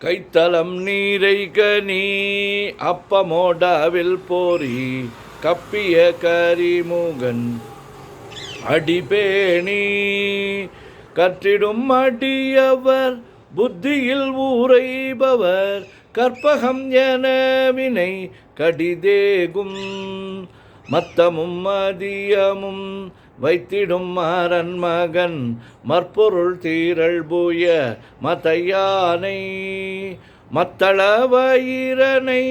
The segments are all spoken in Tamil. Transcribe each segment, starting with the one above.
கைத்தலம் நீரை கனி அப்பமோடாவில் போரி கப்பிய கரிமுகன் அடிபேணி கற்றிடும் அடியவர் புத்தியில் ஊரைபவர் கற்பகம் என வினை கடிதேகும் மத்தமும் மதியமும் வைத்திடும் அரண்மகன் மற்பொருள் தீரள் பூய மதையானை மத்தள வயிரனை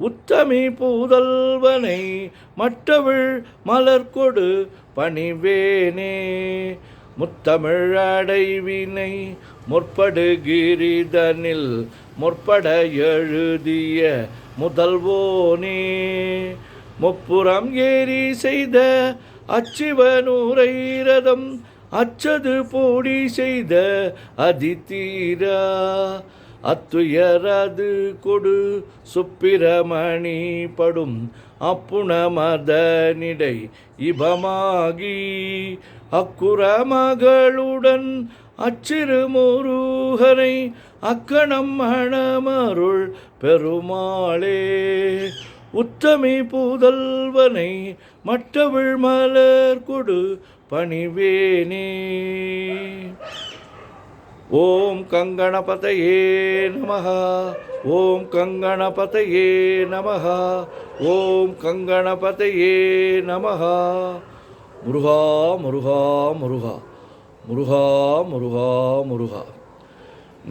உத்தமி பூதல்வனை மற்றவிழ் மலர்கொடு பணிவேனே முத்தமிழ் அடைவினை முற்படுகிரிதனில் முற்பட எழுதிய முதல்வோனே முப்புறம் ஏறி செய்த அச்சிவனூரை ரதம் அச்சது போடி செய்த அதிதீரா அத்துயரது கொடு சுப்பிரமணி படும் அப்புணமதனிடை இபமாகி அக்குற மகளுடன் அச்சிறு முருகனை அக்கணம் மணமருள் பெருமாளே உத்தமி பூதல்வனை மற்றவிழ் மலர் கொடு பணிவேனே. ஓம் கங்கணபதயே நமஹ. ஓம் கங்கணபதயே நமஹ. ஓம் கங்கணபதயே நமஹ. முருகா முருகா முருகா முருகா முருகா முருகா.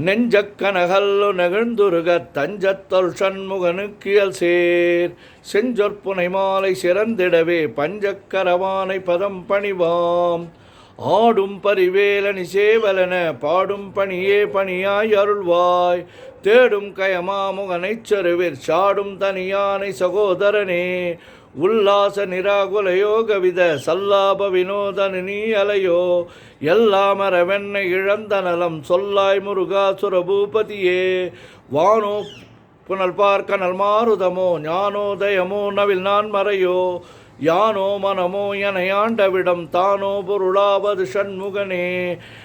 நெஞ்சக்கனகல்லு நெகிழ்ந்துருக தஞ்சத்தொல் சண்முகனுக்கியல் சேர் செஞ்சொற்புனை மாலை சிறந்திடவே பஞ்சக்கரவானை பதம் பணிவாம் ஆடும் பரிவேலனி சேவலன பாடும் பணியே பணியாய் அருள்வாய் தேடும் கயமாமுகனைச் செருவிற் சாடும் தனியானை சகோதரனே உல்லாச நிராகுல யோகவித சல்லாப வினோதனு நீ அலையோ எல்லாமர வெண்ணை இழந்த நலம் சொல்லாய் முருகா சுரபூபதியே வானோ புனல் பார்க்கனல் மாருதமோ ஞானோதயமோ நவில் நான் மறையோ யானோ மனமோ என ஆண்டவிடம் தானோ பொருளாவது சண்முகனே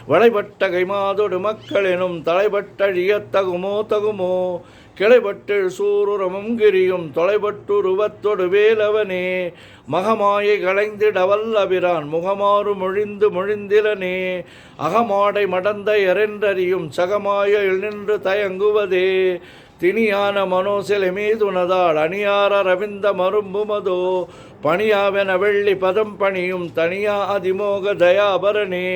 வளைபட்ட கைமாதொடு மக்களெனும் தலைபட்டழியத்தகுமோ தகுமோ கிளைபட்டு சூருரமும் கிரியும் தொலைபட்டுருவத்தொடு வேலவனே மகமாயை களைந்திட வல்லபிரான் முகமாறு மொழிந்து மொழிந்திலனே அகமாடை மடந்த எரென்றறியும் சகமாய நின்று தயங்குவதே திணியான மனோசிலை மீதுனதால் அணியார ரவிந்த மரும்புமதோ பணியாவென வெள்ளி பதம் பணியும் தனியா அதிமோக தயாபரனே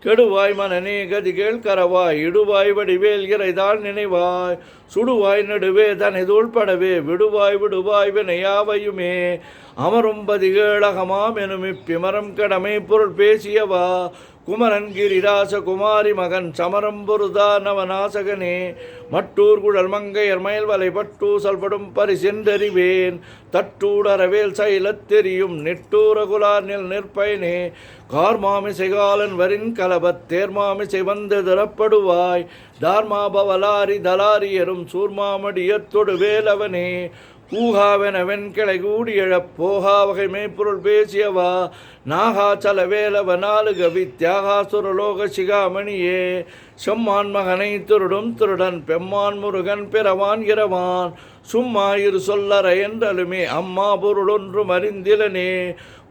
கெடுவாய் மனநே கதி கேள்கரவாய் இடுவாய் வடிவேல் இறைதான் நினைவாய் சுடுவாய் நடுவே தனை தூள்படவே விடுவாய் விடுவாய் வினையாவையுமே அமரும் பதிகேளகமாம் எனும் இப்பிமரம் கடமை பொருள் பேசியவா குமரன் கிரிராச குமாரி மகன் சமரம் பொருதா நவநாசகனே மட்டூர் குழல் மங்கையர் மயல்வலை பட்டூசல்படும் பரிசென்றறிவேன் தட்டூடரவேல் சைலத்தெரியும் நெட்டூர குலார்நில் நிற்பயனே கார்மாமிசைகாலன் வரின் கலபத் தேர்மாமிசை வந்து திறப்படுவாய் தார்மாபவலாரி தலாரியரும் சூர்மாமடியத்தொடு வேலவனே கூகாவென வெண்கிளை கூடியழப் போகா வகை மெய்ப்பொருள் பேசியவா நாகாச்சல வேலவ நாலு கவி தியாகாசுரலோக சிகாமணியே செம்மான் மகனை திருடும் திருடன் பெம்மான் முருகன் பிறவான் இரவான் சும்மா இரு சொல்லற என்றலுமே அம்மா பொருளொன்றும் அறிந்திலனே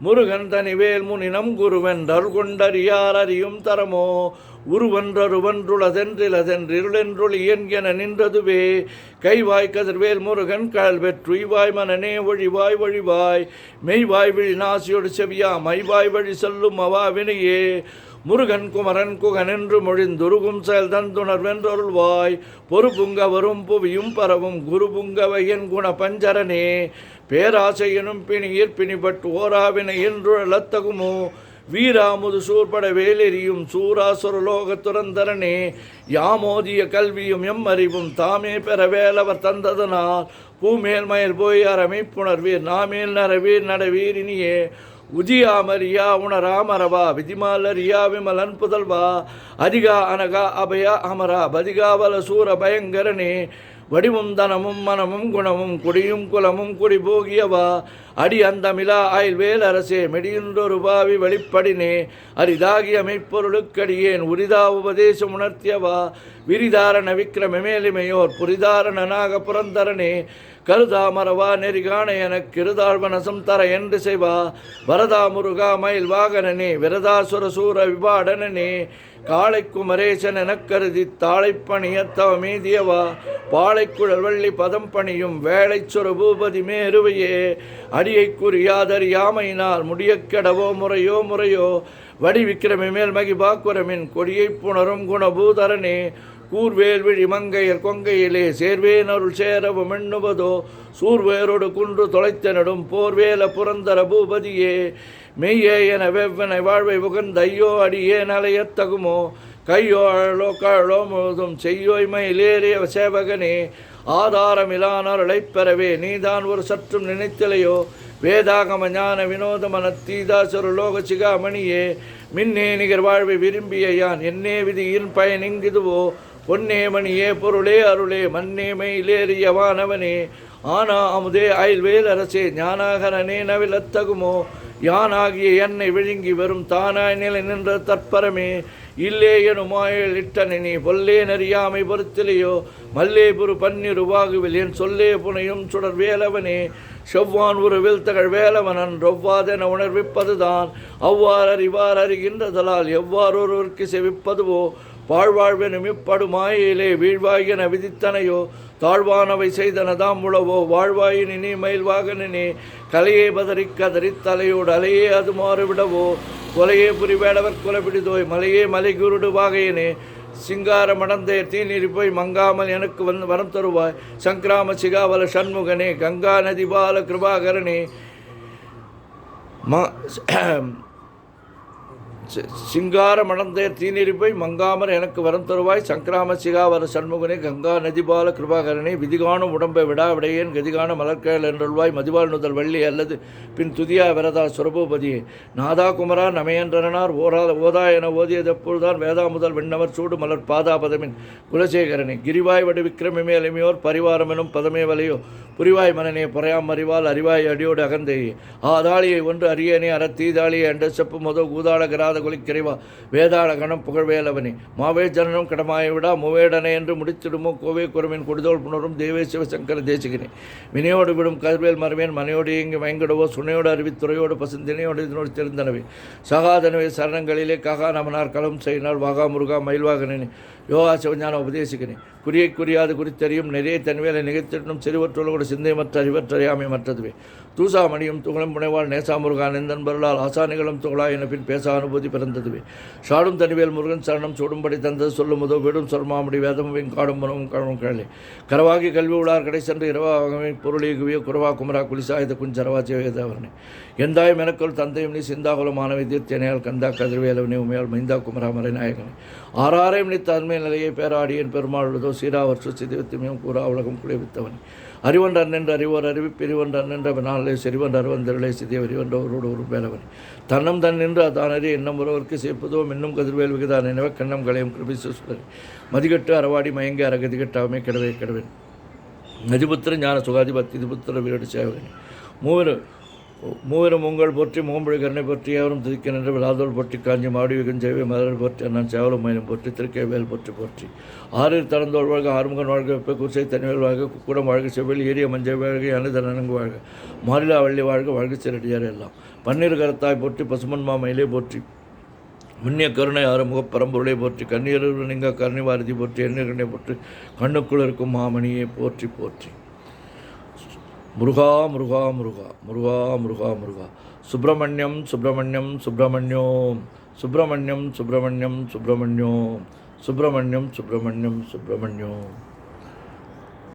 முருகன் தனிவேல் முனினம் குருவென்றல் கொண்டறியார் அறியும் தரமோ உருவன்றருவன்றுளதென்றிலதென்றிருளென்றுளி என்கென நின்றதுவே கைவாய் கதிர்வேல் முருகன் கழல் பெற்றுய்வாய் மனநே ஒழிவாய் ஒழிவாய் மெய்வாய் விழி நாசியோடு செவியா மைவாய் வழி செல்லும் அவாவினையே முருகன் குமரன் குகன் என்று மொழிந்துருகும் செயல் தந்துணர்வென்றருள்வாய் பொறுப்புங்க வரும் புவியும் பரவும் குருபுங்கவை என் குண பஞ்சரனே பேராசையனும் பிணியிற் பிணிபட்டு ஓராவினை என்றுழலத்தகுமோ வீராமுது சூர்பட வேலெறியும் சூராசுரலோக துரந்தரனே யாமோதிய கல்வியும் எம் அறிவும் தாமே பெற வேலவர் தந்ததனால் பூமேல் மயல் போய் அறமைப்புணர்வீர் நாமேல் நரவீர் நடவீரினியே உதியாமரியா உணராமரவா விதிமாலரியா விமலன் புதல்வா அதிகா அனகா அபயா அமரா பதிகாவல சூர பயங்கரனே வடிவும் தனமும் மனமும் குணமும் குடியும் குலமும் குடி போகியவா அடி அந்தமிலா ஆயில்வேல் அரசே மெடியுன்றொரு பாவி வெளிப்படினே அரிதாகிய மெய்ப்பொருளுக்கடியேன் உரிதா உபதேசம் உணர்த்தியவா விரிதாரண விக்ரம மேலிமையோர் புரிதாரண நாக புரந்தரனே கருதாமரவா நெறிகாண எனக்கு இருதாழ்வனசம் தர என்று செய்வா வரதா முருகா மயில் வாகனனே விரதாசுர சூர விபாடனனே காளை குமரேசன் எனக் கருதி தாளைப்பணியத்தவ மீதியவா பாளைக்குழல் வள்ளி பதம் பணியும் வேளைச்சொரு பூபதி மேருவையே அடியை குறியாதறியாமையினால் முடியக்கெடவோ முறையோ முறையோ வடி விக்கிரமி மேல் மகிபாக்குரமின் கொடியை புணரும் குணபூதரனே கூர்வேல் விழி மங்கையர் கொங்கையிலே சேர்வேன் அருள் சேரவும் எண்ணுவதோ சூர்வேரோடு குன்று தொலைத்தனடும் போர்வேல புரந்தர பூபதியே மெய்யே என வெவ்வனை வாழ்வை உகந்த ஐயோ அடியே நலையத்தகுமோ கையோ அழலோ கழலோ முழுதும் செய்யோய் மயிலேறிய சேவகனே ஆதாரமிலானருளைப் பெறவே நீதான் ஒரு சற்றும் நினைத்திலையோ வேதாகம ஞான வினோத மனத்தீதாசரு லோக சிகாமணியே மின்னே நிகர் வாழ்வை விரும்பிய யான் என்னே விதியின் பயனிங்குதுவோ பொன்னே மணியே பொருளே அருளே மன்னே மயிலேறிய வானவனே ஆனா அமுதே ஆயில்வேல் அரசே ஞானாகரனே நவிலத்தகுமோ யானாகிய என்னை விழுங்கி வரும் தானாய் நிலை நின்ற தற்பரமே இல்லே எனுமாயில் இட்டனி பொல்லே நறியாமை பொறுத்திலையோ மல்லே புரு பன்னிரு வாகுவில் என் சொல்லே புனையும் சுடர் வேலவனே செவ்வான் உருவில் தகழ் வேலவனன் ரொவ்வாதென உணர்விப்பதுதான் அவ்வாறு அறிவார் அறிகின்றதலால் எவ்வாறு ஒருவருக்கு செவிப்பதுவோ வாழ்வாழ்வெனும் இப்படுமாயிலே வீழ்வாயென விதித்தனையோ தாழ்வானவை செய்தனதாம் உளவோ வாழ்வாயினி நீ மயில்வாகனே கலையே பதறி கதறி தலையோடு அலையே அது மாறுவிடவோ கொலையே புரிவேடவர் கொலைபிடிதோய் மலையே மலை குருடு வாகையனே சிங்கார மடந்தே தீநீர் போய் மங்காமல் எனக்கு வரம் தருவாய் சங்கிராம சிகாவல சண்முகனே கங்கா நதி பால கிருபாகரனே சிங்கார மடந்தேர் தீநெறிப்பை மங்காமர் எனக்கு வரம் தருவாய் சங்கிராம சிகாவர சண்முகனே கங்கா நதிபால கிருபாகரனே விதிகாணும் உடம்பை விடா விடையேன் கதிகான மலர்கேள் என்றல்வாய் மதிவாள் நுதல் வள்ளி அல்லது பின் துதியா விரதா சுரபூபதியே நாதா குமரா நமையன்றனார் ஓதா என ஓதியதெப்பொழுதுதான் வேதா முதல் விண்ணவர் சூடு மலர் பாதாபதமின் குலசேகரனே கிரிவாய் வடு விக்ரமிமே எளிமையோர் பரிவாரம் எனும் பதமே வலையோ புரிவாய் மனனே பொறையாம் அறிவால் அறிவாய் அடியோடு அகந்தேயே ஆதாளியை ஒன்று அரியணை அறத்தீதாளியை அண்ட செப்பு மொத ஊதாள கிராத குலிக்கிறைவா வேதாள கணம் புகழ்வேலவனே மாவே ஜனனம் கடமாய விடா முவேடனை என்று முடித்திடுமோ கோவே குரமின் கொடுதோல் புணரும் தேவே சிவசங்கர தேசிகனே வினையோடு விடும் கதிர்வேல் மரவேன் மனையோடு இங்கு மயங்கிடுவோ சுனையோடு அறிவித்துறையோடு பசுந்தினையோடு இதனோடு தெரிந்தனவே சகாதனவே சரணங்களிலே ககா நமனார் களம் செய்யினால் வாகா முருகா மயில்வாகனே யோகா சிவஞான உபதேசிக்கனே குறியை குறியாது குறித்தறியும் நிறைய தன்வேலை நிகழ்த்திடும் செறிவற்றோடு சிந்தைமற்ற அறிவற்றறியாமை மற்றதுவே தூசா மணியும் துகளும் புனைவாள் நேசா முருகா நெந்தன் பருளால் ஆசானிகளும் துகளா என பின் பேச அனுபூதி பிறந்ததுவே சாடும் தனிவேல் முருகன் சரணம் சூடும்படி தந்தது சொல்லும் முதோ வீடும் சொல்மாமுடி வேதமும் காடும் மனமும் காணும் கிழலை கரவாகி கல்வி உளார் கடை சென்று இரவாகவே பொருளீகுவிய குரவா குமரா குலிசாயுத குஞ்சரவா சிவகேதவரனே எந்தாய் மெனக்கொள் தந்தையும் நீ சிந்தாகுலமானவை தீர்த்தனையால் கந்தா கதிர்வேலவனே உமையால் மைந்தா குமரா மறை நாயகனே ஆறாரையும் நீ தன்மை நிலையை பேராடியன் பெருமாளுதோ சீராவர் சுசிதிவத்திமையும் கூறா உலகம் குளிவித்தவன் அறிவொன்றன் என்று அறிவோர் அறிவி பிரிவொன்றன் என்ற நாளை செறிவொன்று அருவந்தருளை சிதிய வரிவன்றவரோடு ஒரு வேலவன் தன்னம் தன் நின்று அதானறி எண்ணம் ஒருவருக்கு சேர்ப்பதோ இன்னும் கதிர்வேல் விகுதான் எனவே கண்ணம் களையும் கிருபிசு சுடரி மதிகட்டு அறவாடி மயங்கி அறகதிகட்டாமே கிடவே கிடவேன் நதிபுத்திர ஞான சுகாதிபத்தி திபுத்திர வீரடு சேவகனே மூவரும் உங்கள் போற்றி மூம்பழுகரனை போற்றி அவரும் திருக்க நின்று விழாதோல் போற்றி காஞ்சி மாடிவிகன் சேவை மலர் போற்றி அண்ணன் சேவலும் மயிலும் போற்றி திருக்கைவேல் போற்றி போற்றி ஆறில் தளர்ந்தோள் வாழ்க ஆறுமுகன் வாழ்க வெப்ப குர்சை தனிவேல் வாழ்க குக்குடம் வாழ்க செவ்வில் ஏரிய மஞ்சள் வாழ்க அனுத நனங்கு வாழ்க மாறிலா வள்ளி வாழ்க வாழ்க சிறடியார் எல்லாம் பன்னீர் கரத்தாய் போற்றி பசுமன் மாமையிலே போற்றி முன்னிய கருணை ஆறுமுக பரம்பொருளை போற்றி கண்ணீர் நீங்க கருணைவாரதி போற்றி எண்ணீரனை போற்றி கண்ணுக்குள் இருக்கும் மாமணியை போற்றி போற்றி முருகா முருகா முருகா முருகா முருகா முருகா சுப்பிரமணியம் சுப்பிரமணியம் சுப்பிரமணியோம் சுப்பிரமணியம் சுப்பிரமணியம் சுப்பிரமணியோம் சுப்பிரமணியம் சுப்பிரமணியம் சுப்பிரமணியோம்